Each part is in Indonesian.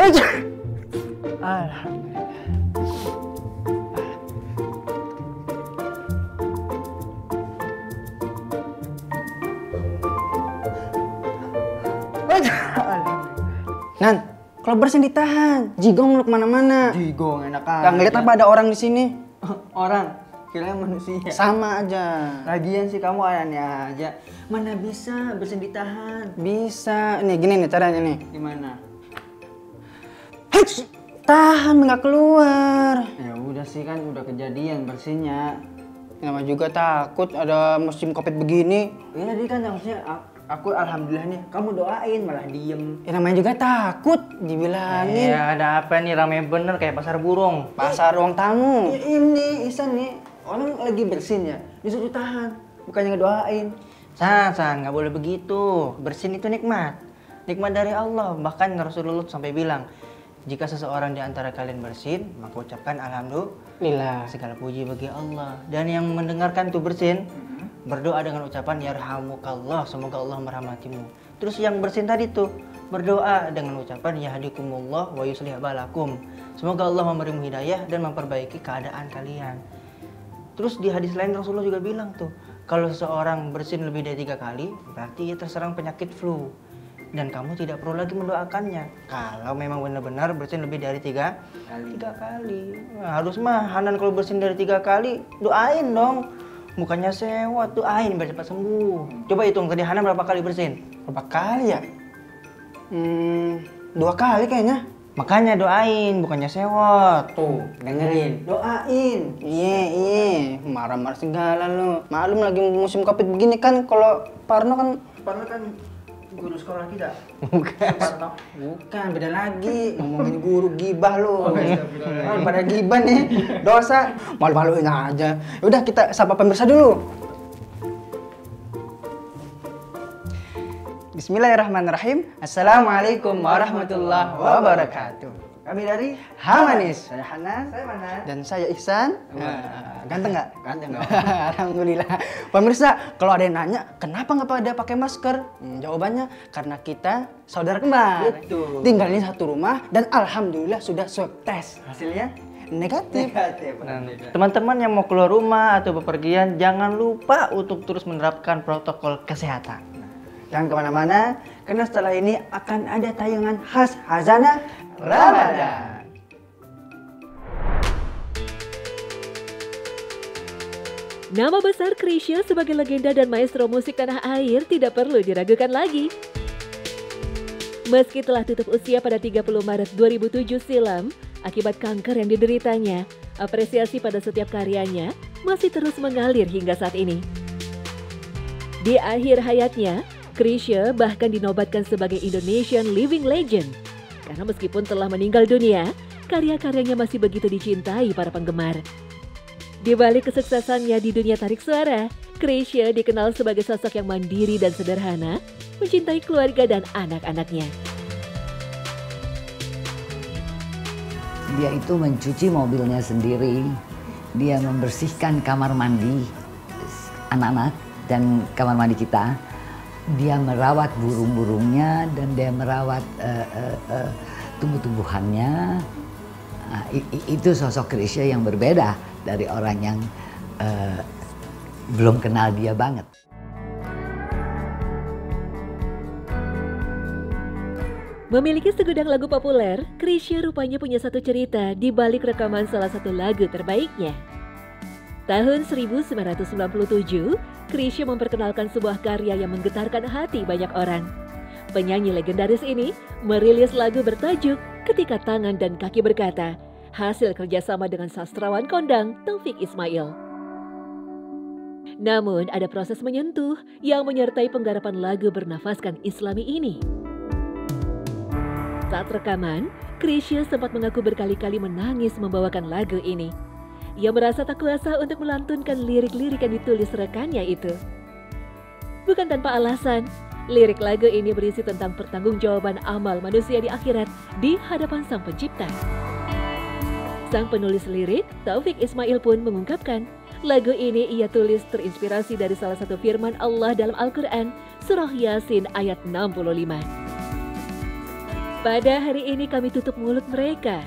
Nan, kalau bersin ditahan, jigong lu kemana-mana. Jigong enak aja. Gak ngeliat apa ada orang di sini? Orang, kirain manusia. Sama aja. Lagian sih kamu aneh aja. Mana bisa bersin ditahan? Bisa. Nih gini nih caranya nih. Gimana? Hits! Tahan nggak keluar. Ya udah sih kan udah kejadian bersinnya. Nama juga takut ada musim covid begini. Iya tadi kan harusnya aku alhamdulillah nih. Kamu doain malah diem. Ya namanya juga takut dibilangin. Ya ada apa nih, rame bener kayak pasar burung. Pasar ruang tamu. Ya, ini Isan nih orang lagi bersin ya disuruh tahan bukannya ngedoain. San, nggak boleh begitu. Bersin itu nikmat dari Allah. Bahkan Rasulullah sampai bilang, jika seseorang di antara kalian bersin, maka ucapkan alhamdulillah, segala puji bagi Allah. Dan yang mendengarkan tuh bersin, berdoa dengan ucapan yarhamukallah, semoga Allah merahmatimu. Terus yang bersin tadi tuh berdoa dengan ucapan yahdikumullah wa yuslih balakum, semoga Allah memberimu hidayah dan memperbaiki keadaan kalian. Terus di hadis lain Rasulullah juga bilang tuh, kalau seseorang bersin lebih dari 3 kali, berarti ia terserang penyakit flu. Dan kamu tidak perlu lagi mendoakannya. Kalau memang benar-benar bersin lebih dari 3 kali. Nah, harus mah Hanan kalau bersin dari 3 kali, doain dong. Bukannya sewot, doain biar cepat sembuh. Coba hitung tadi Hanan berapa kali bersin? Berapa kali ya? 2 kali kayaknya. Makanya doain, bukannya sewot. Tuh dengerin, doain. Iya. Marah-marah segala lu. Maklum lagi musim covid begini kan, kalau Parno kan. Parno kan guru sekolah kita. Bukan, beda lagi. Ngomongin guru gibah lu. Astagfirullah. Pada gibah nih, dosa. Malu-maluin aja. Udah kita sapa pemirsa dulu. Bismillahirrahmanirrahim. Assalamualaikum warahmatullahi wabarakatuh. Kami dari Hamanis. Saya Hanan, saya Manan. Dan saya Ihsan. Ganteng nggak? Ganteng dong. Alhamdulillah. Pemirsa, kalau ada yang nanya, kenapa nggak pada pakai masker? Jawabannya karena kita saudara kembar. Betul. Tinggalnya satu rumah dan alhamdulillah sudah swab test. Hasilnya Negatif. negatif. Teman-teman yang mau keluar rumah atau bepergian, jangan lupa untuk terus menerapkan protokol kesehatan. Jangan kemana-mana, karena setelah ini akan ada tayangan khas Hazanah Ramadan. Nama besar Chrisye sebagai legenda dan maestro musik tanah air tidak perlu diragukan lagi. Meski telah tutup usia pada 30 Maret 2007 silam, akibat kanker yang dideritanya, apresiasi pada setiap karyanya masih terus mengalir hingga saat ini. Di akhir hayatnya, Chrisye bahkan dinobatkan sebagai Indonesian Living Legend. Karena meskipun telah meninggal dunia, karya-karyanya masih begitu dicintai para penggemar. Di balik kesuksesannya di dunia tarik suara, Chrisye dikenal sebagai sosok yang mandiri dan sederhana, mencintai keluarga dan anak-anaknya. Dia itu mencuci mobilnya sendiri, dia membersihkan kamar mandi anak-anak dan kamar mandi kita. Dia merawat burung-burungnya dan dia merawat tumbuh-tumbuhannya. Nah, itu sosok Chrisye yang berbeda dari orang yang belum kenal dia banget. Memiliki segudang lagu populer, Chrisye rupanya punya satu cerita di balik rekaman salah satu lagu terbaiknya. Tahun 1997, Chrisye memperkenalkan sebuah karya yang menggetarkan hati banyak orang. Penyanyi legendaris ini merilis lagu bertajuk Ketika Tangan dan Kaki Berkata, hasil kerjasama dengan sastrawan kondang Taufik Ismail. Namun ada proses menyentuh yang menyertai penggarapan lagu bernafaskan Islami ini. Saat rekaman, Chrisye sempat mengaku berkali-kali menangis membawakan lagu ini. Ia merasa tak kuasa untuk melantunkan lirik-lirik yang ditulis rekannya itu. Bukan tanpa alasan, lirik lagu ini berisi tentang pertanggungjawaban amal manusia di akhirat di hadapan Sang Pencipta. Sang penulis lirik, Taufik Ismail pun mengungkapkan, lagu ini ia tulis terinspirasi dari salah satu firman Allah dalam Al-Quran, Surah Yasin ayat 65. Pada hari ini kami tutup mulut mereka,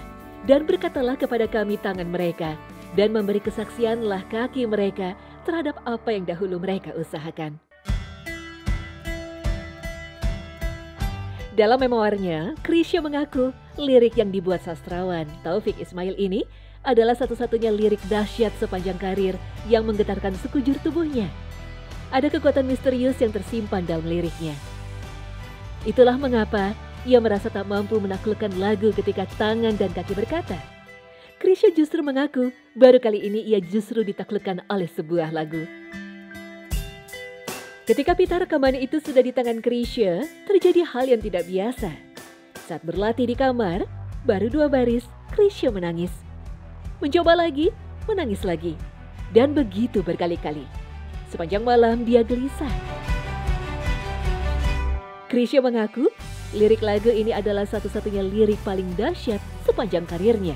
dan berkatalah kepada kami tangan mereka, dan memberi kesaksianlah kaki mereka terhadap apa yang dahulu mereka usahakan. Dalam memoarnya, Chrisye mengaku lirik yang dibuat sastrawan Taufik Ismail ini adalah satu-satunya lirik dahsyat sepanjang karir yang menggetarkan sekujur tubuhnya. Ada kekuatan misterius yang tersimpan dalam liriknya. Itulah mengapa ia merasa tak mampu menaklukkan lagu ketika tangan dan kaki berkata. Chrisye justru mengaku baru kali ini ia justru ditaklukkan oleh sebuah lagu. Ketika pita rekaman itu sudah di tangan Chrisye, terjadi hal yang tidak biasa. Saat berlatih di kamar, baru 2 baris, Chrisye menangis. Mencoba lagi, menangis lagi. Dan begitu berkali-kali. Sepanjang malam dia gelisah. Chrisye mengaku lirik lagu ini adalah satu-satunya lirik paling dahsyat sepanjang karirnya.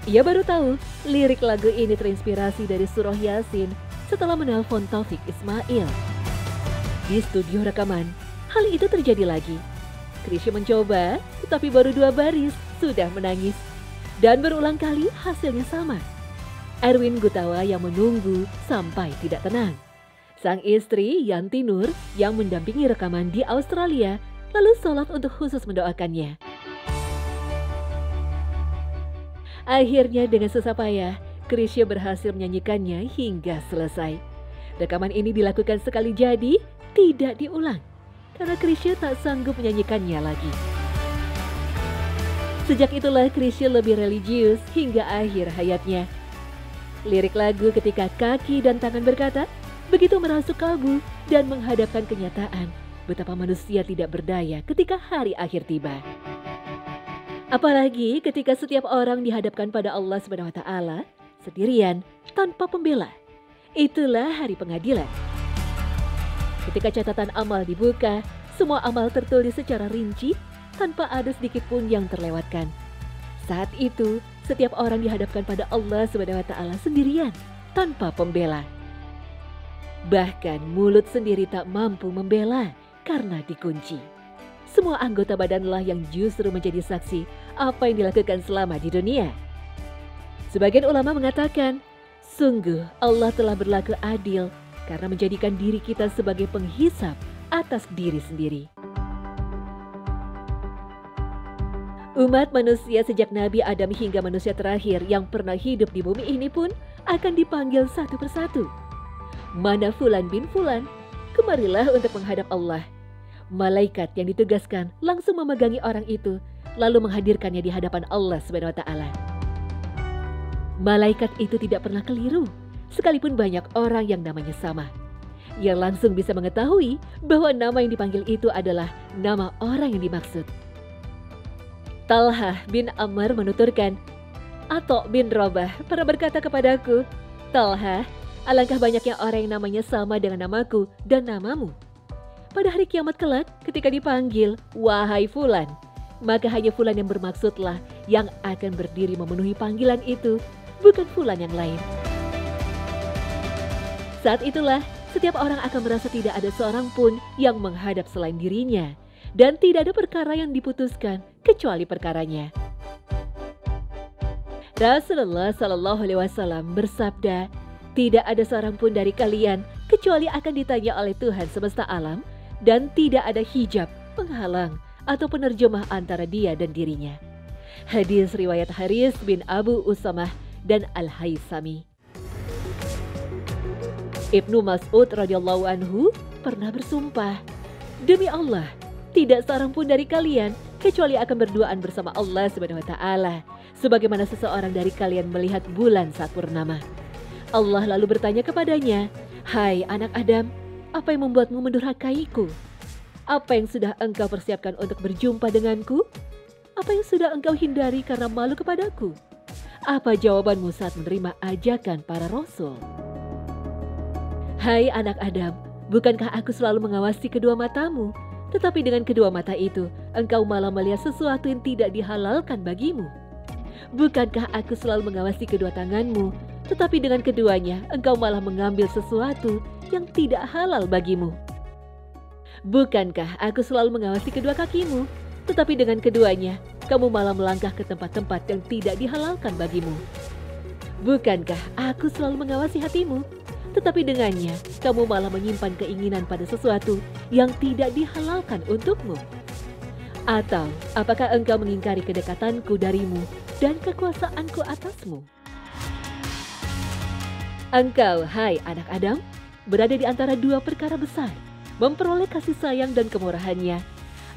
Ia baru tahu lirik lagu ini terinspirasi dari surah Yasin setelah menelpon Taufik Ismail. Di studio rekaman, hal itu terjadi lagi. Chrisye mencoba, tetapi baru 2 baris sudah menangis. Dan berulang kali hasilnya sama. Erwin Gutawa yang menunggu sampai tidak tenang. Sang istri Yanti Nur yang mendampingi rekaman di Australia lalu sholat untuk khusus mendoakannya. Akhirnya dengan susah payah, Chrisye berhasil menyanyikannya hingga selesai. Rekaman ini dilakukan sekali jadi, tidak diulang. Karena Chrisye tak sanggup menyanyikannya lagi. Sejak itulah Chrisye lebih religius hingga akhir hayatnya. Lirik lagu ketika kaki dan tangan berkata, begitu merasuk kalbu dan menghadapkan kenyataan betapa manusia tidak berdaya ketika hari akhir tiba. Apalagi ketika setiap orang dihadapkan pada Allah SWT sendirian tanpa pembela. Itulah hari pengadilan. Ketika catatan amal dibuka, semua amal tertulis secara rinci tanpa ada sedikit pun yang terlewatkan. Saat itu, setiap orang dihadapkan pada Allah SWT sendirian tanpa pembela. Bahkan mulut sendiri tak mampu membela karena dikunci. Semua anggota badanlah yang justru menjadi saksi apa yang dilakukan selama di dunia. Sebagian ulama mengatakan, sungguh Allah telah berlaku adil karena menjadikan diri kita sebagai penghisap atas diri sendiri. Umat manusia sejak Nabi Adam hingga manusia terakhir yang pernah hidup di bumi ini pun akan dipanggil satu persatu. Mana Fulan bin Fulan, kemarilah untuk menghadap Allah. Malaikat yang ditugaskan langsung memegangi orang itu, lalu menghadirkannya di hadapan Allah SWT. Malaikat itu tidak pernah keliru, sekalipun banyak orang yang namanya sama. Ia langsung bisa mengetahui bahwa nama yang dipanggil itu adalah nama orang yang dimaksud. Talhah bin Amr menuturkan, Atok bin Robah pernah berkata kepadaku, Talhah, alangkah banyaknya orang yang namanya sama dengan namaku dan namamu. Pada hari kiamat kelak, ketika dipanggil, wahai Fulan, maka hanya Fulan yang bermaksudlah yang akan berdiri memenuhi panggilan itu, bukan Fulan yang lain. Saat itulah, setiap orang akan merasa tidak ada seorang pun yang menghadap selain dirinya, dan tidak ada perkara yang diputuskan kecuali perkaranya. Rasulullah SAW bersabda, tidak ada seorang pun dari kalian kecuali akan ditanya oleh Tuhan semesta alam, dan tidak ada hijab, penghalang, atau penerjemah antara dia dan dirinya. Hadis riwayat Haris bin Abu Usamah dan Al-Haisami. Ibnu Mas'ud radhiyallahu anhu pernah bersumpah, demi Allah, tidak seorang pun dari kalian kecuali akan berduaan bersama Allah SWT, sebagaimana seseorang dari kalian melihat bulan saat purnama. Allah lalu bertanya kepadanya, hai anak Adam, apa yang membuatmu mendurhakaiku? Apa yang sudah engkau persiapkan untuk berjumpa denganku? Apa yang sudah engkau hindari karena malu kepadaku? Apa jawabanmu saat menerima ajakan para rasul? Hai anak Adam, bukankah aku selalu mengawasi kedua matamu? Tetapi dengan kedua mata itu, engkau malah melihat sesuatu yang tidak dihalalkan bagimu. Bukankah aku selalu mengawasi kedua tanganmu? Tetapi dengan keduanya, engkau malah mengambil sesuatu yang tidak halal bagimu. Bukankah aku selalu mengawasi kedua kakimu? Tetapi dengan keduanya, kamu malah melangkah ke tempat-tempat yang tidak dihalalkan bagimu. Bukankah aku selalu mengawasi hatimu? Tetapi dengannya, kamu malah menyimpan keinginan pada sesuatu yang tidak dihalalkan untukmu. Atau apakah engkau mengingkari kedekatanku darimu dan kekuasaanku atasmu? Engkau, hai anak Adam, berada di antara dua perkara besar, memperoleh kasih sayang dan kemurahannya,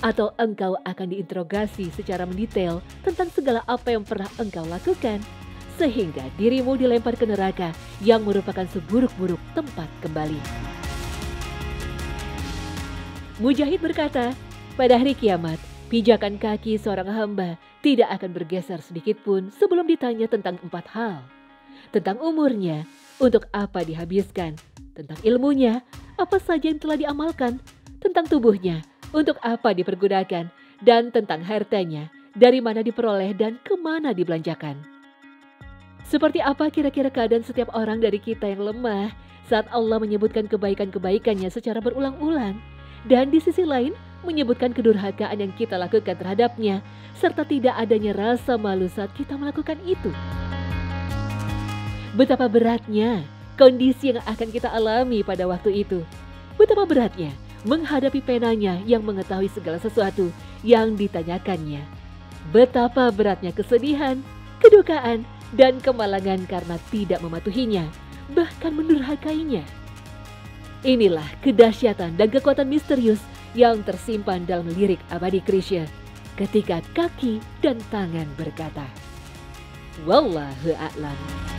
atau engkau akan diinterogasi secara mendetail tentang segala apa yang pernah engkau lakukan, sehingga dirimu dilempar ke neraka yang merupakan seburuk-buruk tempat kembali. Mujahid berkata, pada hari kiamat, pijakan kaki seorang hamba tidak akan bergeser sedikit pun sebelum ditanya tentang 4 hal. Tentang umurnya, untuk apa dihabiskan, tentang ilmunya, apa saja yang telah diamalkan, tentang tubuhnya, untuk apa dipergunakan, dan tentang hartanya, dari mana diperoleh dan kemana dibelanjakan. Seperti apa kira-kira keadaan setiap orang dari kita yang lemah saat Allah menyebutkan kebaikan-kebaikannya secara berulang-ulang, dan di sisi lain menyebutkan kedurhakaan yang kita lakukan terhadapnya, serta tidak adanya rasa malu saat kita melakukan itu. Betapa beratnya kondisi yang akan kita alami pada waktu itu. Betapa beratnya menghadapi penanya yang mengetahui segala sesuatu yang ditanyakannya. Betapa beratnya kesedihan, kedukaan, dan kemalangan karena tidak mematuhinya, bahkan mendurhakainya. Inilah kedahsyatan dan kekuatan misterius yang tersimpan dalam lirik abadi Chrisye ketika kaki dan tangan berkata, Wallahu a'lam.